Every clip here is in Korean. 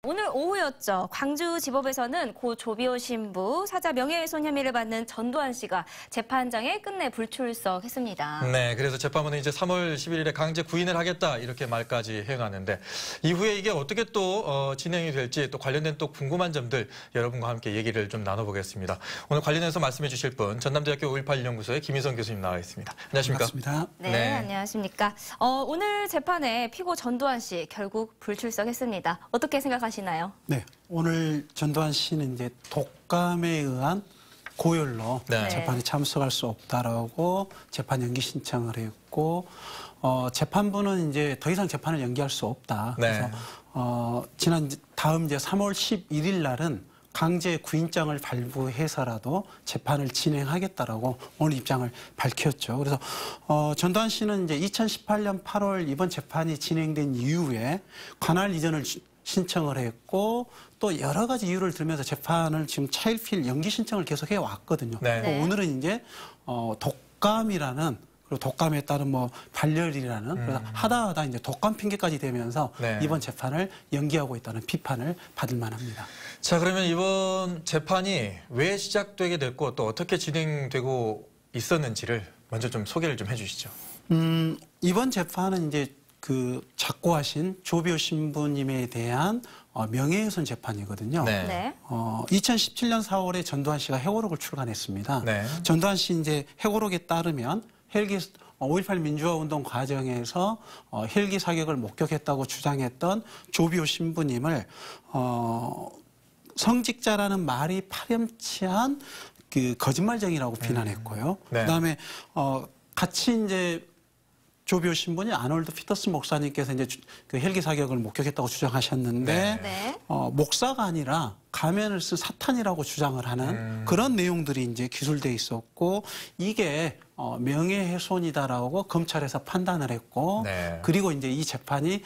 오늘 오후였죠. 광주지법에서는 고 조비오 신부 사자 명예훼손 혐의를 받는 전두환 씨가 재판장에 끝내 불출석했습니다. 네, 그래서 재판부는 이제 3월 11일에 강제 구인을 하겠다 이렇게 말까지 해가는데 이후에 이게 어떻게 또 진행이 될지 또 관련된 또 궁금한 점들 여러분과 함께 얘기를 좀 나눠보겠습니다. 오늘 관련해서 말씀해 주실 분 전남대학교 5.18연구소의 김희선 교수님 나와 있습니다. 안녕하십니까? 반갑습니다. 네, 안녕하십니까? 오늘 재판에 피고 전두환 씨 결국 불출석했습니다. 어떻게 생각하시나요? 네, 오늘 전두환 씨는 이제 독감에 의한 고열로 네. 재판에 참석할 수 없다라고 재판 연기 신청을 했고, 재판부는 이제 더 이상 재판을 연기할 수 없다. 네. 그래서 다음 이제 3월 11일 날은 강제 구인장을 발부해서라도 재판을 진행하겠다라고 오늘 입장을 밝혔죠. 그래서 전두환 씨는 이제 2018년 8월 이번 재판이 진행된 이후에 관할 이전을 신청을 했고 또 여러 가지 이유를 들면서 재판을 지금 차일피일 연기 신청을 계속 해왔거든요. 네. 오늘은 이제 독감이라는 그리고 독감에 따른 뭐 발열이라는 그래서 하다 이제 독감 핑계까지 대면서 네. 이번 재판을 연기하고 있다는 비판을 받을 만합니다. 자, 그러면 이번 재판이 왜 시작되게 됐고 또 어떻게 진행되고 있었는지를 먼저 좀 소개를 좀 해주시죠. 이번 재판은 이제 그 작고하신 조비오 신부님에 대한 명예훼손 재판이거든요. 네. 네. 2017년 4월에 전두환 씨가 회고록을 출간했습니다. 네. 전두환 씨 이제 회고록에 따르면 헬기 5.18 민주화 운동 과정에서 헬기 사격을 목격했다고 주장했던 조비오 신부님을 성직자라는 말이 파렴치한 그 거짓말쟁이라고 비난했고요. 네. 그다음에 같이 이제 조비오 신부님 아놀드 피터스 목사님께서 이제 그 헬기 사격을 목격했다고 주장하셨는데 네. 목사가 아니라 가면을 쓴 사탄이라고 주장을 하는 그런 내용들이 이제 기술돼 있었고 이게 명예훼손이다라고 검찰에서 판단을 했고 네. 그리고 이제 이 재판이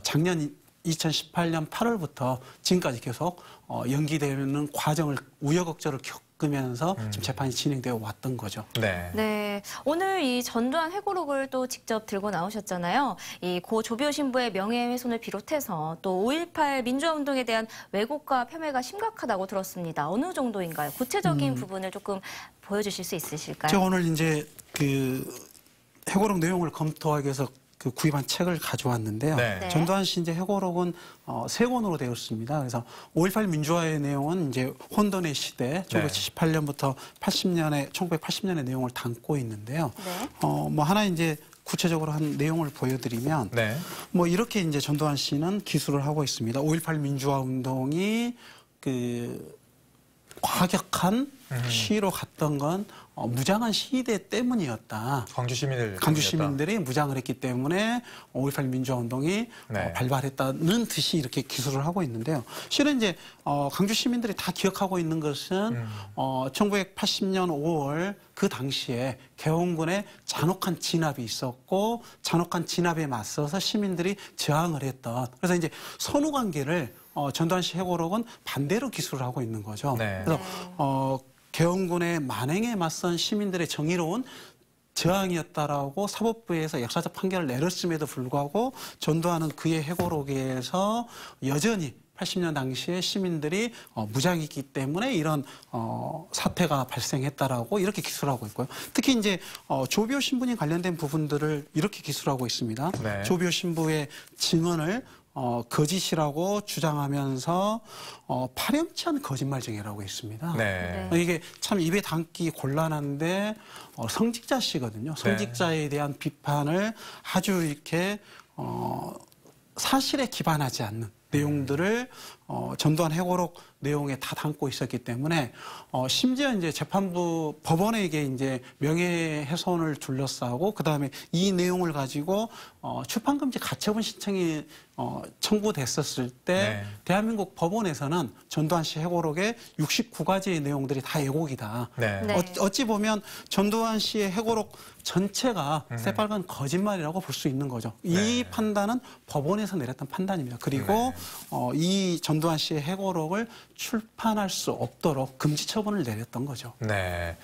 작년 2018년 8월부터 지금까지 계속 연기되는 과정을 우여곡절을 겪으면서 지금 재판이 진행되어 왔던 거죠. 네. 네, 오늘 이 전두환 회고록을 또 직접 들고 나오셨잖아요. 이 고 조비오 신부의 명예훼손을 비롯해서 또 5.18 민주화운동에 대한 왜곡과 폄훼가 심각하다고 들었습니다. 어느 정도인가요? 구체적인 부분을 조금 보여주실 수 있으실까요? 제가 오늘 이제 그 회고록 내용을 검토하기 위해서 그 구입한 책을 가져왔는데요. 네. 전두환 씨 이제 회고록은 3권으로 되어 있습니다. 그래서 5.18 민주화의 내용은 이제 혼돈의 시대 1978년부터 1980년의 내용을 담고 있는데요. 네. 뭐 하나 이제 구체적으로 한 내용을 보여드리면 네. 뭐 이렇게 이제 전두환 씨는 기술을 하고 있습니다. 5.18 민주화 운동이 그 과격한 시위로 갔던 건 무장한 시위대 때문이었다. 광주 시민들이 무장을 했기 때문에 5.18 민주화 운동이 네. 발발했다는 듯이 이렇게 기술을 하고 있는데요. 실은 이제 광주 시민들이 다 기억하고 있는 것은 1980년 5월 그 당시에 개헌군의 잔혹한 진압이 있었고 잔혹한 진압에 맞서서 시민들이 저항을 했던 그래서 이제 선후 관계를 전두환 씨 회고록은 반대로 기술을 하고 있는 거죠. 네. 그래서 개헌군의 만행에 맞선 시민들의 정의로운 저항이었다라고 사법부에서 역사적 판결을 내렸음에도 불구하고 전두환은 그의 회고록에서 여전히 80년 당시에 시민들이 무장했기 때문에 이런 사태가 발생했다라고 이렇게 기술하고 있고요. 특히 이제 조비오 신부님 관련된 부분들을 이렇게 기술하고 있습니다. 네. 조비오 신부의 증언을 거짓이라고 주장하면서 파렴치한 거짓말쟁이라고 했습니다. 네. 이게 참 입에 담기 곤란한데 성직자 씨거든요. 성직자에 대한 비판을 아주 이렇게 사실에 기반하지 않는 내용들을 전두환 회고록 내용에 다 담고 있었기 때문에 심지어 이제 재판부 법원에게 이제 명예훼손을 둘러싸고 그다음에 이 내용을 가지고 출판금지 가처분 신청이 청구됐었을 때 네. 대한민국 법원에서는 전두환 씨 회고록의 69가지의 내용들이 다 왜곡이다. 네. 네. 어찌 보면 전두환 씨의 회고록 전체가 새빨간 거짓말이라고 볼 수 있는 거죠. 이 판단은 법원에서 내렸던 판단입니다. 그리고 이 전두환 씨의 회고록을 출판할 수 없도록 금지 처분을 내렸던 거죠. 네.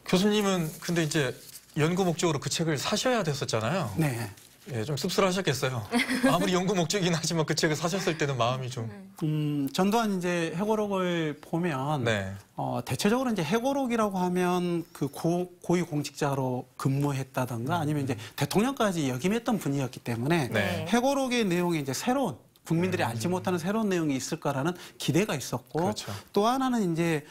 교수님은 근데 이제 연구 목적으로 그 책을 사셔야 됐었잖아요. 네. 예, 좀 씁쓸하셨겠어요. 아무리 연구 목적이긴 하지만 그 책을 사셨을 때는 마음이 좀. 전두환 이제 해고록을 보면 네. 대체적으로 이제 해고록이라고 하면 그 고위 공직자로 근무했다던가 아니면 이제 대통령까지 역임했던 분이었기 때문에 네. 해고록의 내용이 이제 새로운 국민들이 알지 못하는 새로운 내용이 있을 거라는 기대가 있었고 그렇죠. 또 하나는 이제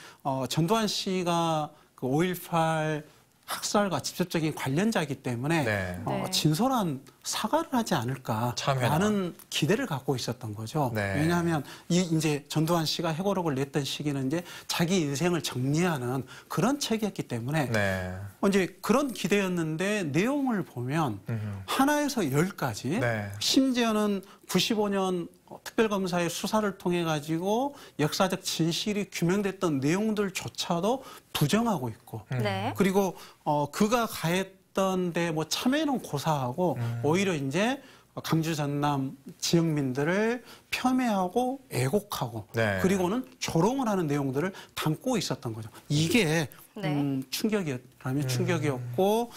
전두환 씨가 그 5.18 학살과 직접적인 관련자이기 때문에 네. 네. 진솔한 사과를 하지 않을까라는 기대를 갖고 있었던 거죠. 네. 왜냐하면 이제 전두환 씨가 해고록을 냈던 시기는 이제 자기 인생을 정리하는 그런 책이었기 때문에 네. 이제 그런 기대였는데 내용을 보면 하나에서 10까지 네. 심지어는 95년 특별검사의 수사를 통해 가지고 역사적 진실이 규명됐던 내용들조차도 부정하고 있고 네. 그리고 그가 가했던 데 뭐 참여는 고사하고 오히려 이제 강주 전남 지역민들을 폄훼하고 애곡하고 네. 그리고는 조롱을 하는 내용들을 담고 있었던 거죠. 이게 네. 충격이었다면 충격이었고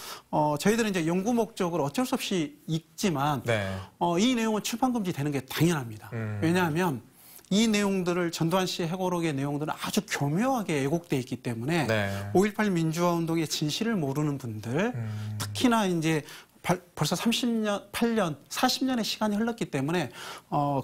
저희들은 이제 연구 목적으로 어쩔 수 없이 읽지만 네. 이 내용은 출판 금지되는 게 당연합니다. 왜냐하면 이 내용들을 전두환 씨의 해고록의 내용들은 아주 교묘하게 왜곡돼 있기 때문에 네. 5.18 민주화 운동의 진실을 모르는 분들 특히나 이제 벌써 30년, 8년, 40년의 시간이 흘렀기 때문에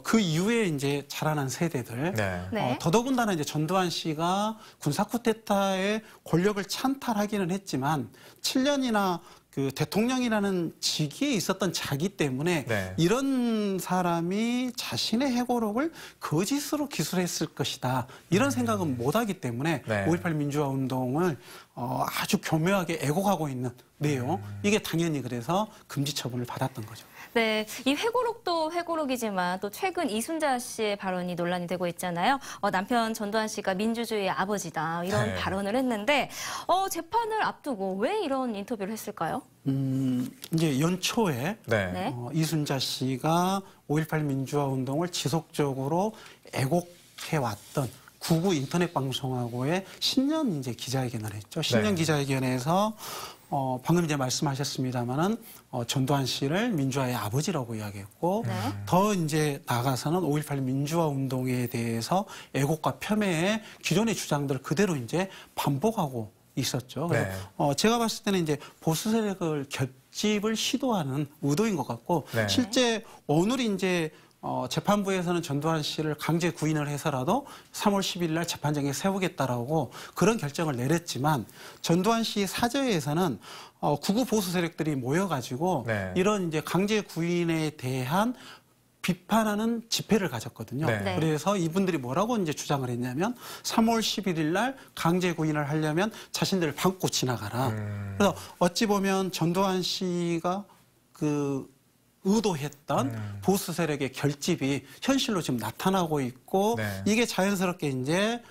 그 이후에 이제 자라난 세대들 네. 네. 더더군다나 이제 전두환 씨가 군사 쿠데타의 권력을 찬탈하기는 했지만 7년이나 그 대통령이라는 직위에 있었던 자기 때문에 네. 이런 사람이 자신의 해고록을 거짓으로 기술했을 것이다. 이런 생각은 못하기 때문에 네. 5.18 민주화 운동을 아주 교묘하게 애곡하고 있는 내용 이게 당연히 그래서 금지 처분을 받았던 거죠. 네, 이 회고록도 회고록이지만 또 최근 이순자 씨의 발언이 논란이 되고 있잖아요. 남편 전두환 씨가 민주주의의 아버지다 이런 네. 발언을 했는데 재판을 앞두고 왜 이런 인터뷰를 했을까요? 이제 연초에 네. 네. 이순자 씨가 5.18 민주화 운동을 지속적으로 애곡해왔던 구구 인터넷 방송하고의 신년 이제 기자회견을 했죠. 신년 네. 기자회견에서 방금 이제 말씀하셨습니다마는 전두환 씨를 민주화의 아버지라고 이야기했고 네. 더 이제 나아가서는 5.18 민주화 운동에 대해서 애국과 폄훼의 기존의 주장들을 그대로 이제 반복하고 있었죠. 그래서 네. 제가 봤을 때는 이제 보수 세력을 결집을 시도하는 의도인 것 같고 네. 실제 오늘이 이제 재판부에서는 전두환 씨를 강제 구인을 해서라도 3월 10일 날 재판정에 세우겠다라고 그런 결정을 내렸지만 전두환 씨 사저에서는 구구 보수 세력들이 모여가지고 네. 이런 이제 강제 구인에 대한 비판하는 집회를 가졌거든요. 네. 네. 그래서 이분들이 뭐라고 이제 주장을 했냐면 3월 11일 날 강제 구인을 하려면 자신들을 밟고 지나가라. 그래서 어찌 보면 전두환 씨가 그 의도했던 보수 세력의 결집이 현실로 지금 나타나고 있고 네. 이게 자연스럽게 이제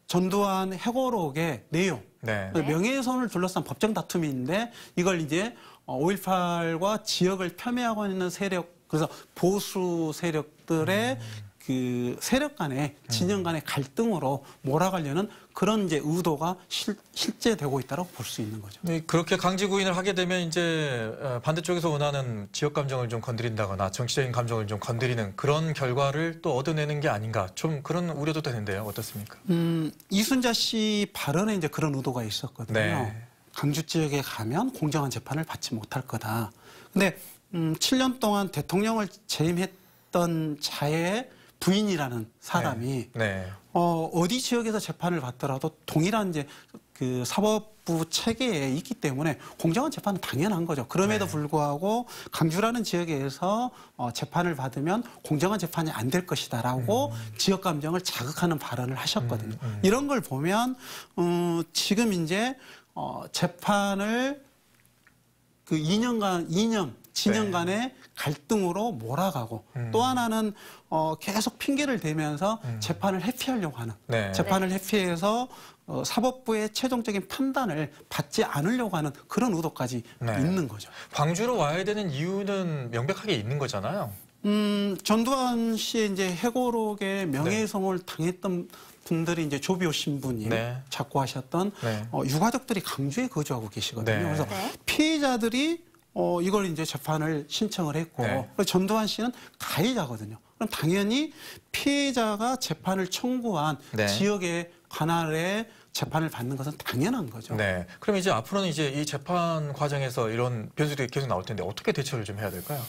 전두환 해고록의 내용, 네. 네. 명예훼손을 둘러싼 법정 다툼인데 이걸 이제 5.18과 지역을 폄훼하고 있는 세력, 그래서 보수 세력들의 그 세력 간의 진영 간의 갈등으로 몰아가려는 그런 이제 의도가 실제 되고 있다고 볼 수 있는 거죠. 네, 그렇게 강제 구인을 하게 되면 이제 반대쪽에서 원하는 지역 감정을 좀 건드린다거나 정치적인 감정을 좀 건드리는 그런 결과를 또 얻어내는 게 아닌가 좀 그런 우려도 되는데요. 어떻습니까? 이순자 씨 발언에 이제 그런 의도가 있었거든요. 네. 강주 지역에 가면 공정한 재판을 받지 못할 거다. 근데 7년 동안 대통령을 재임했던 자의 부인이라는 사람이 네. 어디 지역에서 재판을 받더라도 동일한 이제 그 사법부 체계에 있기 때문에 공정한 재판은 당연한 거죠. 그럼에도 네. 불구하고 강주라는 지역에서 재판을 받으면 공정한 재판이 안 될 것이다라고 지역 감정을 자극하는 발언을 하셨거든요. 이런 걸 보면 지금 이제 재판을 그 2년간 진영 간의 갈등으로 몰아가고 또 하나는 계속 핑계를 대면서 재판을 회피하려고 하는 네. 재판을 회피해서 사법부의 최종적인 판단을 받지 않으려고 하는 그런 의도까지 네. 있는 거죠. 광주로 와야 되는 이유는 명백하게 있는 거잖아요. 전두환 씨의 이제 해고록에 명예훼손을 당했던 분들이 이제 조비오 신부님 네. 작고하셨던 네. 유가족들이 강주에 거주하고 계시거든요. 네. 그래서 네. 피해자들이 이걸 이제 재판을 신청을 했고 네. 전두환 씨는 가해자거든요. 그럼 당연히 피해자가 재판을 청구한 네. 지역의 관할에 재판을 받는 것은 당연한 거죠. 네. 그럼 이제 앞으로는 이제 이 재판 과정에서 이런 변수들이 계속 나올 텐데 어떻게 대처를 좀 해야 될까요?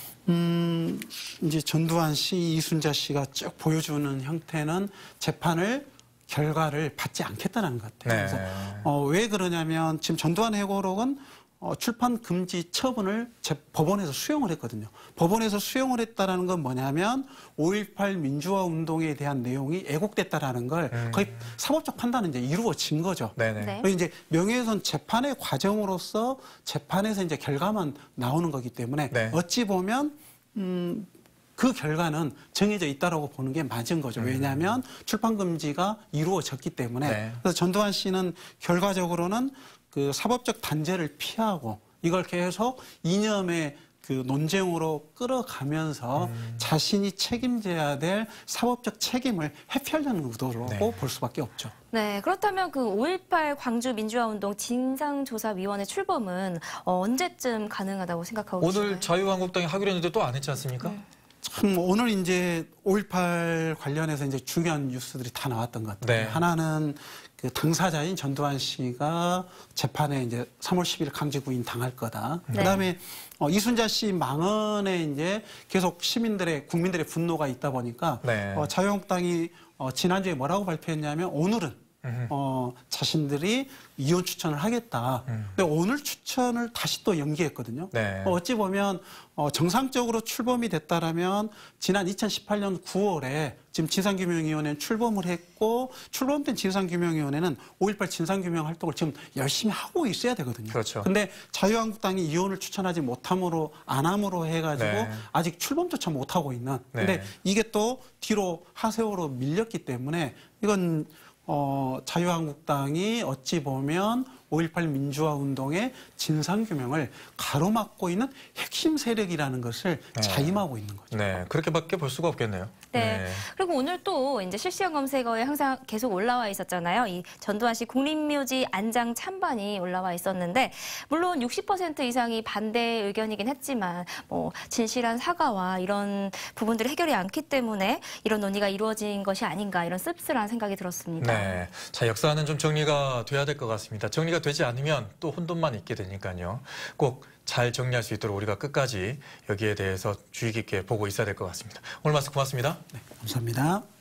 이제 전두환 씨, 이순자 씨가 쭉 보여주는 형태는 재판을 결과를 받지 않겠다는 것 같아요. 네. 그래서 왜 그러냐면 지금 전두환 회고록은 출판 금지 처분을 법원에서 수용을 했거든요. 법원에서 수용을 했다라는 건 뭐냐면 5.18 민주화 운동에 대한 내용이 애곡됐다라는 걸 거의 사법적 판단은 이제 이루어진 거죠. 네네. 네. 그리고 이제 명예훼손 재판의 과정으로서 재판에서 이제 결과만 나오는 거기 때문에 네. 어찌 보면 그 결과는 정해져 있다라고 보는 게 맞은 거죠. 왜냐하면 출판 금지가 이루어졌기 때문에. 네. 그래서 전두환 씨는 결과적으로는 그 사법적 단죄를 피하고 이걸 계속 이념의 그 논쟁으로 끌어가면서 자신이 책임져야 될 사법적 책임을 회피하려는 의도로 네. 볼 수밖에 없죠. 네, 그렇다면 그 5.18 광주 민주화운동 진상조사위원회 출범은 언제쯤 가능하다고 생각하고 계시나요? 오늘 자유한국당이 하기로 했는데 또 안 했지 않습니까? 참 오늘 이제 5.18 관련해서 이제 중요한 뉴스들이 다 나왔던 것 같아요. 네. 하나는 그 당사자인 전두환 씨가 재판에 이제 3월 10일 강제구인 당할 거다. 네. 그다음에 이순자 씨 망언에 이제 계속 국민들의 분노가 있다 보니까 네. 자유한국당이 지난주에 뭐라고 발표했냐면 오늘은 자신들이 이혼 추천을 하겠다. 근데 오늘 추천을 다시 또 연기했거든요. 네. 어찌 보면 정상적으로 출범이 됐다라면 지난 2018년 9월에 지금 진상규명위원회는 출범을 했고 출범된 진상규명위원회는 5.18 진상규명 활동을 지금 열심히 하고 있어야 되거든요. 그렇죠. 근데 자유한국당이 이혼을 추천하지 못함으로 안 함으로 해가지고 네. 아직 출범조차 못하고 있는. 근데 네. 이게 또 뒤로 하세요로 밀렸기 때문에 이건 자유한국당이 어찌 보면 5.18 민주화운동의 진상규명을 가로막고 있는 핵심 세력이라는 것을 네. 자임하고 있는 거죠. 네, 그렇게밖에 볼 수가 없겠네요. 네. 그리고 오늘 또 이제 실시간 검색어에 항상 계속 올라와 있었잖아요. 이 전두환 씨 국립묘지 안장 찬반이 올라와 있었는데 물론 60% 이상이 반대 의견이긴 했지만 뭐 진실한 사과와 이런 부분들이 해결이 않기 때문에 이런 논의가 이루어진 것이 아닌가 이런 씁쓸한 생각이 들었습니다. 네. 자, 역사는 좀 정리가 돼야 될 것 같습니다. 정리가 되지 않으면 또 혼돈만 있게 되니까요. 꼭 잘 정리할 수 있도록 우리가 끝까지 여기에 대해서 주의 깊게 보고 있어야 될 것 같습니다. 오늘 말씀 고맙습니다. 네, 감사합니다.